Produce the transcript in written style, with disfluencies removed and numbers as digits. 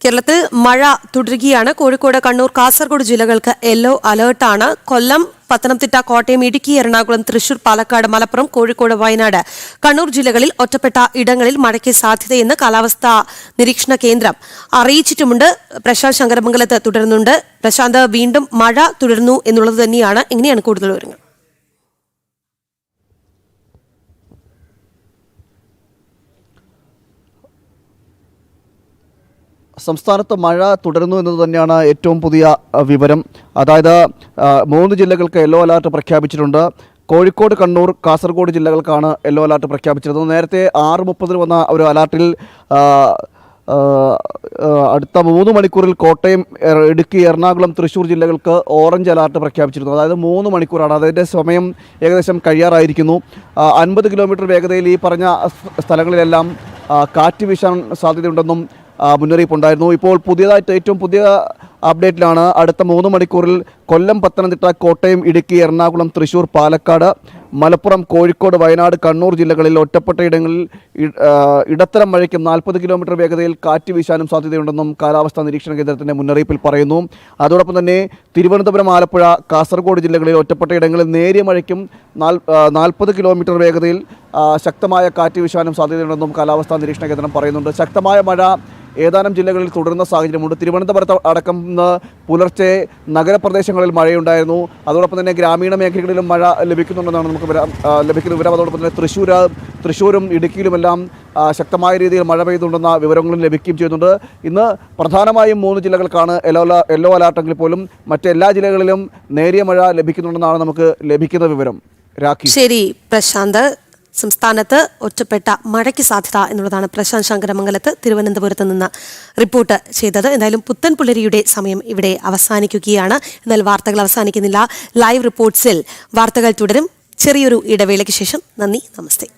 കേരളത്തിൽ മഴ തുടരുകയാണ്. കോഴിക്കോട്, കണ്ണൂർ, കാസർഗോഡ് ജില്ലകൾക്ക് യെല്ലോ അലേർട്ടാണ്. കൊല്ലം, പത്തനംതിട്ട, കോട്ടയം, ഇടുക്കി, എറണാകുളം, തൃശൂർ, പാലക്കാട്, മലപ്പുറം, കോഴിക്കോട്, വയനാട്, കണ്ണൂർ ജില്ലകളിൽ ഒറ്റപ്പെട്ട ഇടങ്ങളിൽ മഴയ്ക്ക് സാധ്യതയെന്ന് കാലാവസ്ഥാ നിരീക്ഷണ കേന്ദ്രം അറിയിച്ചിട്ടുമുണ്ട്. പ്രശാന്ത് ശങ്കരമംഗലത്ത് തുടരുന്നുണ്ട്. പ്രശാന്ത്, വീണ്ടും മഴ തുടരുന്നു എന്നുള്ളത് തന്നെയാണ്. എങ്ങനെയാണ് കൂടുതൽ വിവരങ്ങൾ? സംസ്ഥാനത്ത് മഴ തുടരുന്നു എന്നത് തന്നെയാണ് ഏറ്റവും പുതിയ വിവരം. അതായത് 3 ജില്ലകൾക്ക് യെല്ലോ അലർട്ട് പ്രഖ്യാപിച്ചിട്ടുണ്ട്. കോഴിക്കോട്, കണ്ണൂർ, കാസർഗോഡ് ജില്ലകൾക്കാണ് യെല്ലോ അലർട്ട് പ്രഖ്യാപിച്ചിരുന്നത്. നേരത്തെ 6:30 വന്ന ഒരു അലർട്ടിൽ അടുത്ത 3 മണിക്കൂറിൽ കോട്ടയം, ഇടുക്കി, എറണാകുളം, തൃശ്ശൂർ ജില്ലകൾക്ക് ഓറഞ്ച് അലർട്ട് പ്രഖ്യാപിച്ചിരുന്നു. അതായത് 3 മണിക്കൂറാണ്. അതിൻ്റെ സമയം ഏകദേശം കഴിയാറായിരിക്കുന്നു. 50 കിലോമീറ്റർ വേഗതയിൽ ഈ പറഞ്ഞ സ്ഥലങ്ങളിലെല്ലാം കാറ്റ് വീശാൻ സാധ്യതയുണ്ടെന്നും മുന്നറിയിപ്പുണ്ടായിരുന്നു. ഇപ്പോൾ പുതിയതായിട്ട് ഏറ്റവും പുതിയ അപ്ഡേറ്റിലാണ് അടുത്ത 3 മണിക്കൂറിൽ കൊല്ലം, പത്തനംതിട്ട, കോട്ടയം, ഇടുക്കി, എറണാകുളം, തൃശ്ശൂർ, പാലക്കാട്, മലപ്പുറം, കോഴിക്കോട്, വയനാട്, കണ്ണൂർ ജില്ലകളിൽ ഒറ്റപ്പെട്ട ഇടങ്ങളിൽ ഇടത്തരം മഴയ്ക്കും 40 കിലോമീറ്റർ വേഗതയിൽ കാറ്റ് വീശാനും സാധ്യതയുണ്ടെന്നും കാലാവസ്ഥാ നിരീക്ഷണ കേന്ദ്രത്തിൻ്റെ മുന്നറിയിപ്പിൽ പറയുന്നു. അതോടൊപ്പം തന്നെ തിരുവനന്തപുരം, ആലപ്പുഴ, കാസർഗോഡ് ജില്ലകളിൽ ഒറ്റപ്പെട്ട ഇടങ്ങളിൽ നേരിയ മഴയ്ക്കും 40 കിലോമീറ്റർ വേഗതയിൽ ശക്തമായ കാറ്റ് വീശാനും സാധ്യതയുണ്ടെന്നും കാലാവസ്ഥാ നിരീക്ഷണ കേന്ദ്രം പറയുന്നുണ്ട്. ശക്തമായ മഴ ഏതാനും ജില്ലകളിൽ തുടരുന്ന സാഹചര്യമുണ്ട്. തിരുവനന്തപുരത്ത് അടക്കം പുലർച്ചെ നഗരപ്രദേശങ്ങളിൽ മഴയുണ്ടായിരുന്നു. അതോടൊപ്പം തന്നെ ഗ്രാമീണ മേഖലകളിലും മഴ ലഭിക്കുന്നുണ്ടെന്നാണ് നമുക്ക് ലഭിക്കുന്ന വിവരം. അതോടൊപ്പം തന്നെ തൃശ്ശൂരും ഇടുക്കിയിലുമെല്ലാം ശക്തമായ രീതിയിൽ മഴ പെയ്തുണ്ടെന്ന വിവരങ്ങളും ലഭിക്കുകയും ചെയ്യുന്നുണ്ട്. ഇന്ന് പ്രധാനമായും 3 ജില്ലകൾക്കാണ് യെല്ലോ അലർട്ടെങ്കിൽ പോലും മറ്റെല്ലാ ജില്ലകളിലും നേരിയ മഴ ലഭിക്കുന്നുണ്ടെന്നാണ് നമുക്ക് ലഭിക്കുന്ന വിവരം. ശരി പ്രശാന്ത്, സംസ്ഥാനത്ത് ഒറ്റപ്പെട്ട മഴയ്ക്ക് സാധ്യത എന്നുള്ളതാണ് പ്രശാന്ത് ശങ്കരമംഗലത്ത് തിരുവനന്തപുരത്ത് നിന്ന് റിപ്പോർട്ട് ചെയ്തത്. എന്തായാലും പുത്തൻ പുലരിയുടെ സമയം ഇവിടെ അവസാനിക്കുകയാണ്. എന്നാൽ വാർത്തകൾ അവസാനിക്കുന്നില്ല. ലൈവ് റിപ്പോർട്ട്സിൽ വാർത്തകൾ തുടരും. ചെറിയൊരു ഇടവേളയ്ക്ക് ശേഷം. നന്ദി, നമസ്തേ.